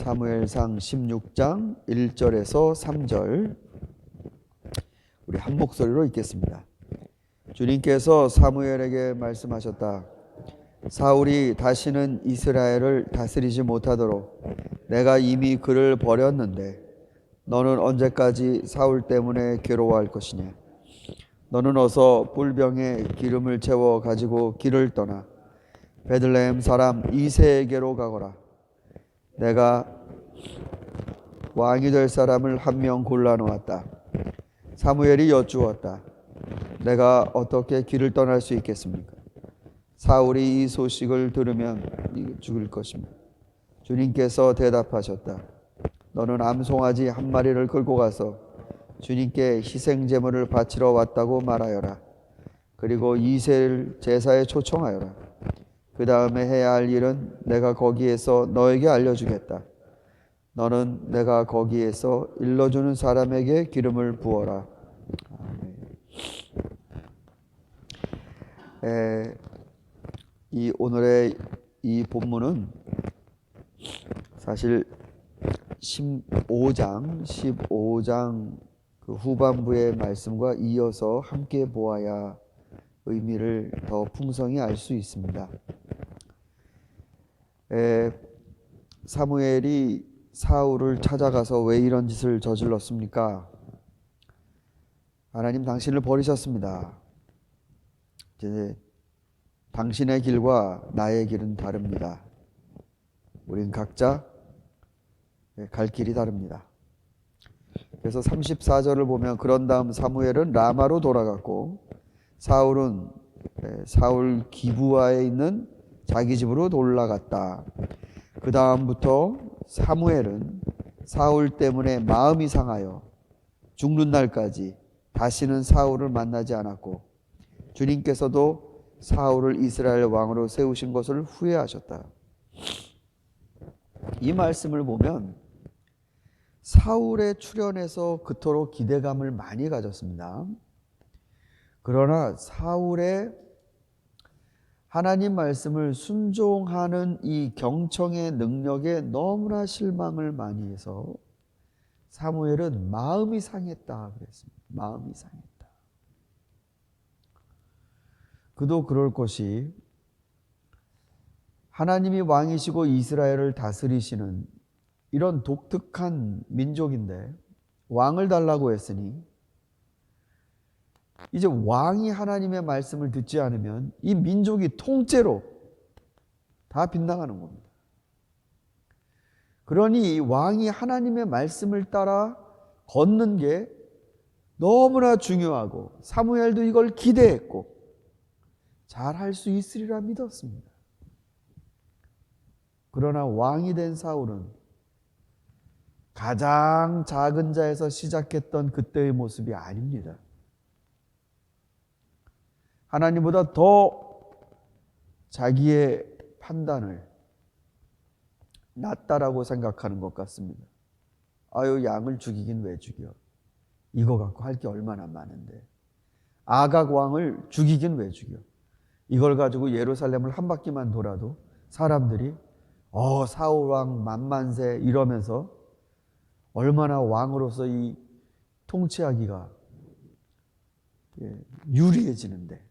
사무엘상 16장 1절에서 3절 우리 한 목소리로 읽겠습니다. 주님께서 사무엘에게 말씀하셨다. 사울이 다시는 이스라엘을 다스리지 못하도록 내가 이미 그를 버렸는데 너는 언제까지 사울 때문에 괴로워할 것이냐. 너는 어서 뿔병에 기름을 채워 가지고 길을 떠나 베들레헴 사람 이새에게로 가거라. 내가 왕이 될 사람을 한 명 골라 놓았다. 사무엘이 여쭈었다. 내가 어떻게 길을 떠날 수 있겠습니까? 사울이 이 소식을 들으면 죽을 것입니다. 주님께서 대답하셨다. 너는 암송아지 한 마리를 끌고 가서 주님께 희생 제물을 바치러 왔다고 말하여라. 그리고 이새를 제사에 초청하여라. 그 다음에 해야 할 일은 내가 거기에서 너에게 알려주겠다. 너는 내가 거기에서 일러주는 사람에게 기름을 부어라. 이 오늘의 이 본문은 사실 15장 그 후반부의 말씀과 이어서 함께 보아야 의미를 더 풍성히 알 수 있습니다. 사무엘이 사울을 찾아가서 왜 이런 짓을 저질렀습니까? 하나님 당신을 버리셨습니다. 이제 당신의 길과 나의 길은 다릅니다. 우린 각자 갈 길이 다릅니다. 그래서 34절을 보면 그런 다음 사무엘은 라마로 돌아갔고 사울은 사울 기브아에 있는 자기 집으로 올라갔다. 그 다음부터 사무엘은 사울 때문에 마음이 상하여 죽는 날까지 다시는 사울을 만나지 않았고 주님께서도 사울을 이스라엘 왕으로 세우신 것을 후회하셨다. 이 말씀을 보면 사울의 출현에서 그토록 기대감을 많이 가졌습니다. 그러나 사울의 하나님 말씀을 순종하는 이 경청의 능력에 너무나 실망을 많이 해서 사무엘은 마음이 상했다 그랬습니다. 마음이 상했다. 그도 그럴 것이 하나님이 왕이시고 이스라엘을 다스리시는 이런 독특한 민족인데 왕을 달라고 했으니 이제 왕이 하나님의 말씀을 듣지 않으면 이 민족이 통째로 다 빗나가는 겁니다. 그러니 왕이 하나님의 말씀을 따라 걷는 게 너무나 중요하고 사무엘도 이걸 기대했고 잘할 수 있으리라 믿었습니다. 그러나 왕이 된 사울은 가장 작은 자에서 시작했던 그때의 모습이 아닙니다. 하나님보다 더 자기의 판단을 낫다라고 생각하는 것 같습니다. 아유, 양을 죽이긴 왜 죽여? 이거 갖고 할 게 얼마나 많은데. 아각 왕을 죽이긴 왜 죽여? 이걸 가지고 예루살렘을 한 바퀴만 돌아도 사람들이 사울 왕 만만세 이러면서 얼마나 왕으로서 이 통치하기가 유리해지는데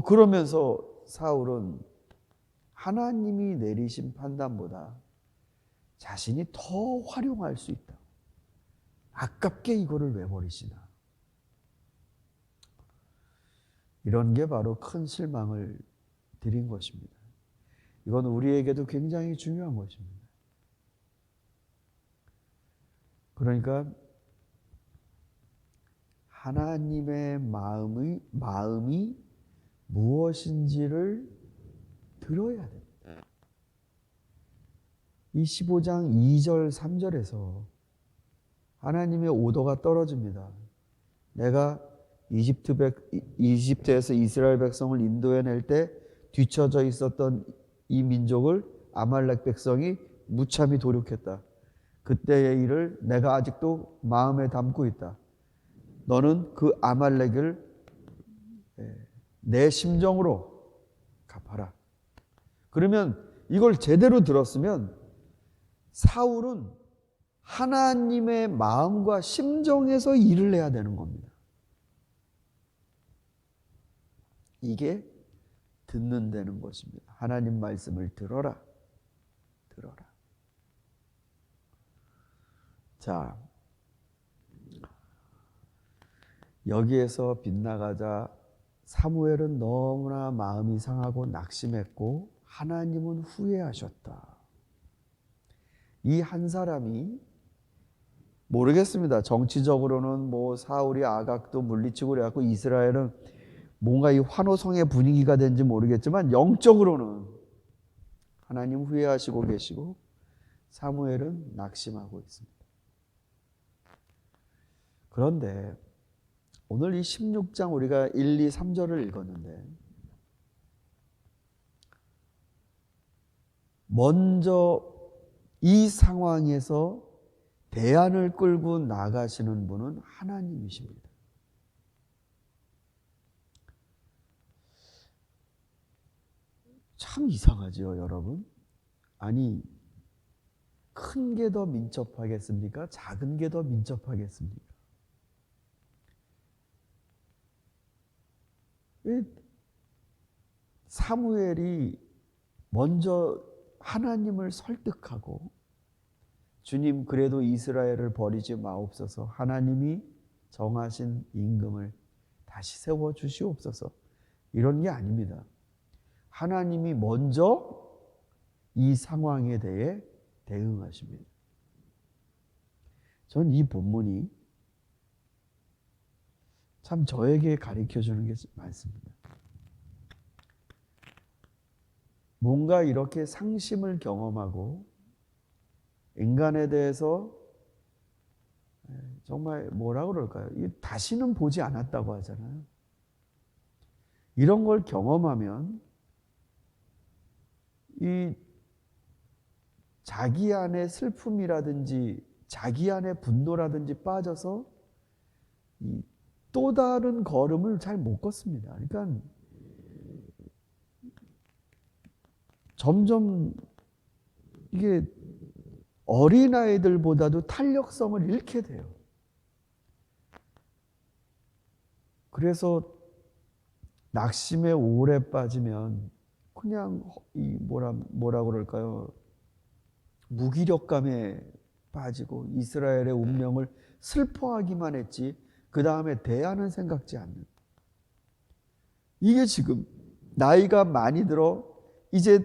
그러면서 사울은 하나님이 내리신 판단보다 자신이 더 활용할 수 있다. 아깝게 이거를 왜 버리시나. 이런 게 바로 큰 실망을 드린 것입니다. 이건 우리에게도 굉장히 중요한 것입니다. 그러니까 하나님의 마음이 무엇인지를 들어야 됩니다. 이 15장 2절 3절에서 하나님의 오더가 떨어집니다. 내가 이집트에서 이스라엘 백성을 인도해낼 때 뒤처져 있었던 이 민족을 아말렉 백성이 무참히 도륙했다. 그때의 일을 내가 아직도 마음에 담고 있다. 너는 그 아말렉을 내 심정으로 갚아라. 그러면 이걸 제대로 들었으면 사울은 하나님의 마음과 심정에서 일을 해야 되는 겁니다. 이게 듣는다는 것입니다. 하나님 말씀을 들어라. 들어라. 자, 여기에서 빗나가자 사무엘은 너무나 마음이 상하고 낙심했고 하나님은 후회하셨다. 이 한 사람이 모르겠습니다. 정치적으로는 뭐 사울이 아각도 물리치고 그래갖고 이스라엘은 뭔가 이 환호성의 분위기가 된지 모르겠지만 영적으로는 하나님 후회하시고 계시고 사무엘은 낙심하고 있습니다. 그런데 오늘 이 16장 우리가 1, 2, 3절을 읽었는데 먼저 이 상황에서 대안을 끌고 나가시는 분은 하나님이십니다. 참 이상하죠, 여러분? 아니, 큰 게 더 민첩하겠습니까? 작은 게 더 민첩하겠습니까? 왜 사무엘이 먼저 하나님을 설득하고 주님 그래도 이스라엘을 버리지 마옵소서, 하나님이 정하신 임금을 다시 세워 주시옵소서, 이런 게 아닙니다. 하나님이 먼저 이 상황에 대해 대응하십니다. 전 이 본문이 참 저에게 가르쳐주는 게 많습니다. 뭔가 이렇게 상심을 경험하고 인간에 대해서 정말 뭐라 그럴까요? 다시는 보지 않았다고 하잖아요. 이런 걸 경험하면 이 자기 안에 슬픔이라든지 자기 안에 분노라든지 빠져서 이 또 다른 걸음을 잘 못 걷습니다. 그러니까 점점 이게 어린아이들보다도 탄력성을 잃게 돼요. 그래서 낙심에 오래 빠지면 그냥 이 뭐라 그럴까요? 무기력감에 빠지고 이스라엘의 운명을 슬퍼하기만 했지 그 다음에 대안은 생각지 않는, 이게 지금 나이가 많이 들어 이제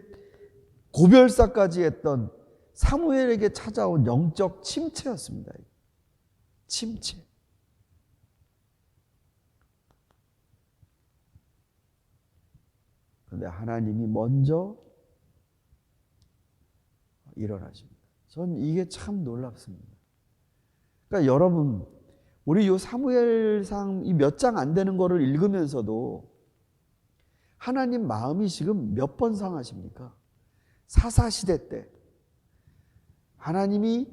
고별사까지 했던 사무엘에게 찾아온 영적 침체였습니다. 침체. 그런데 하나님이 먼저 일어나십니다. 전 이게 참 놀랍습니다. 그러니까 여러분, 우리 요 사무엘상 이 몇 장 안 되는 거를 읽으면서도 하나님 마음이 지금 몇 번 상하십니까? 사사시대 때 하나님이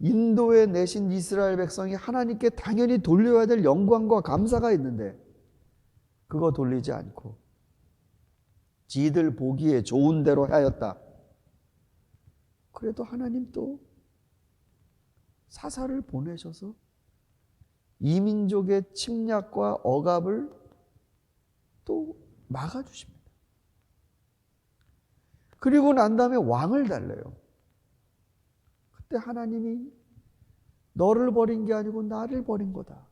인도에 내신 이스라엘 백성이 하나님께 당연히 돌려야 될 영광과 감사가 있는데 그거 돌리지 않고 지들 보기에 좋은 대로 하였다. 그래도 하나님 또 사사를 보내셔서 이민족의 침략과 억압을 또 막아주십니다. 그리고 난 다음에 왕을 달래요. 그때 하나님이 너를 버린 게 아니고 나를 버린 거다.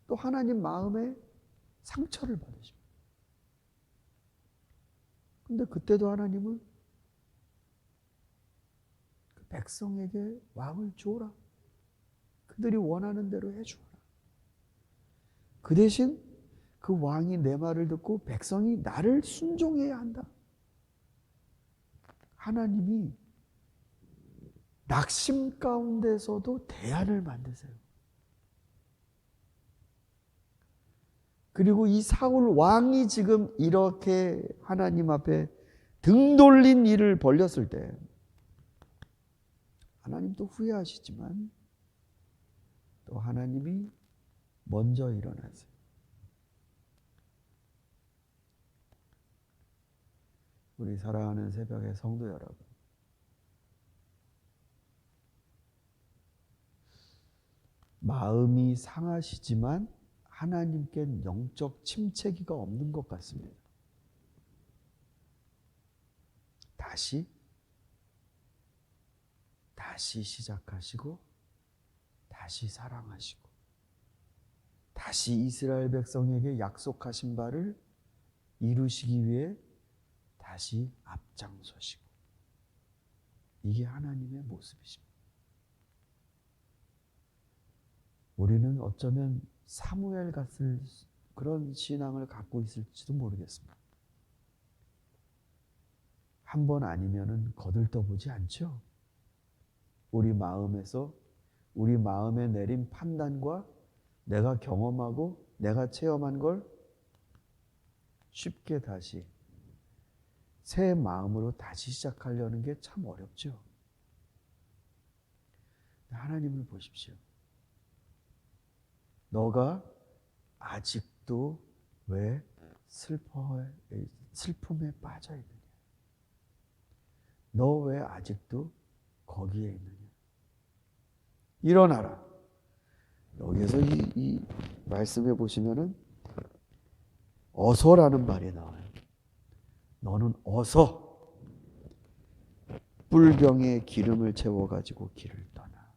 또 하나님 마음에 상처를 받으십니다. 근데 그때도 하나님은 그 백성에게 왕을 주어라. 그들이 원하는 대로 해주어라. 그 대신 그 왕이 내 말을 듣고 백성이 나를 순종해야 한다. 하나님이 낙심 가운데서도 대안을 만드세요. 그리고 이 사울 왕이 지금 이렇게 하나님 앞에 등 돌린 일을 벌렸을 때 하나님도 후회하시지만 또 하나님이 먼저 일어나세요. 우리 사랑하는 새벽의 성도 여러분, 마음이 상하시지만 하나님께 영적 침체기가 없는 것 같습니다. 다시 시작하시고 다시 사랑하시고 다시 이스라엘 백성에게 약속하신 바를 이루시기 위해 다시 앞장서시고, 이게 하나님의 모습이십니다. 우리는 어쩌면 사무엘 같은 그런 신앙을 갖고 있을지도 모르겠습니다. 한 번 아니면은 거들떠보지 않죠. 우리 마음에서, 우리 마음에 내린 판단과 내가 경험하고 내가 체험한 걸 쉽게 다시 새 마음으로 다시 시작하려는 게 참 어렵죠. 하나님을 보십시오. 너가 아직도 왜 슬픔에 빠져 있느냐? 너 왜 아직도 거기에 있느냐? 일어나라. 여기서 이 말씀해 보시면은 어서라는 말이 나와요. 너는 어서 뿔병에 기름을 채워가지고 길을 떠나.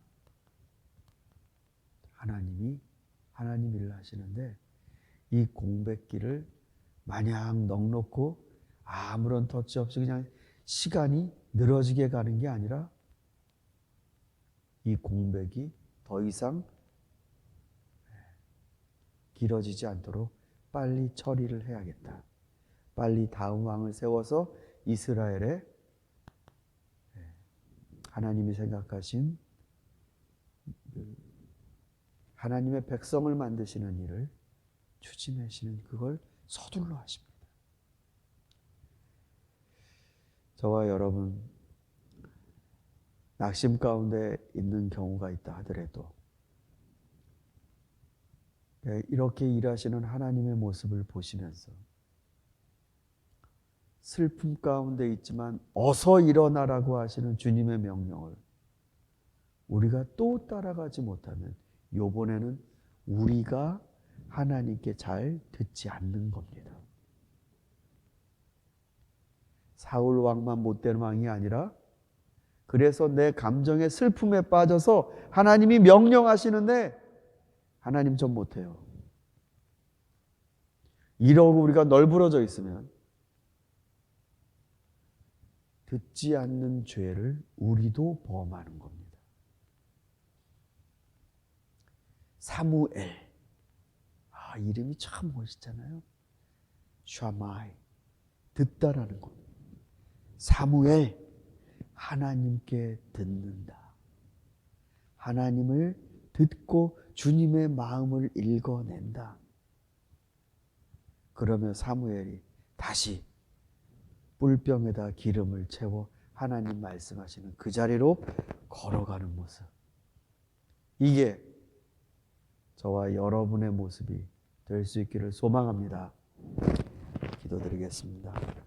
하나님 일을 하시는데 이 공백기를 마냥 넉놓고 아무런 터치 없이 그냥 시간이 늘어지게 가는 게 아니라 이 공백이 더 이상 길어지지 않도록 빨리 처리를 해야겠다. 빨리 다음 왕을 세워서 이스라엘에 하나님이 생각하신 하나님의 백성을 만드시는 일을 추진하시는 그걸 서둘러 하십니다. 저와 여러분 낙심 가운데 있는 경우가 있다 하더라도 이렇게 일하시는 하나님의 모습을 보시면서 슬픔 가운데 있지만 어서 일어나라고 하시는 주님의 명령을 우리가 또 따라가지 못하면 이번에는 우리가 하나님께 잘 듣지 않는 겁니다. 사울 왕만 못된 왕이 아니라 그래서 내 감정의 슬픔에 빠져서 하나님이 명령하시는데 하나님 좀 못해요. 이러고 우리가 널브러져 있으면 듣지 않는 죄를 우리도 범하는 겁니다. 사무엘, 이름이 참 멋있잖아요. 샤마이, 듣다라는 겁니다. 사무엘, 하나님께 듣는다. 하나님을 듣고 주님의 마음을 읽어낸다. 그러면 사무엘이 다시 뿔병에다 기름을 채워 하나님 말씀하시는 그 자리로 걸어가는 모습. 이게 저와 여러분의 모습이 될 수 있기를 소망합니다. 기도드리겠습니다.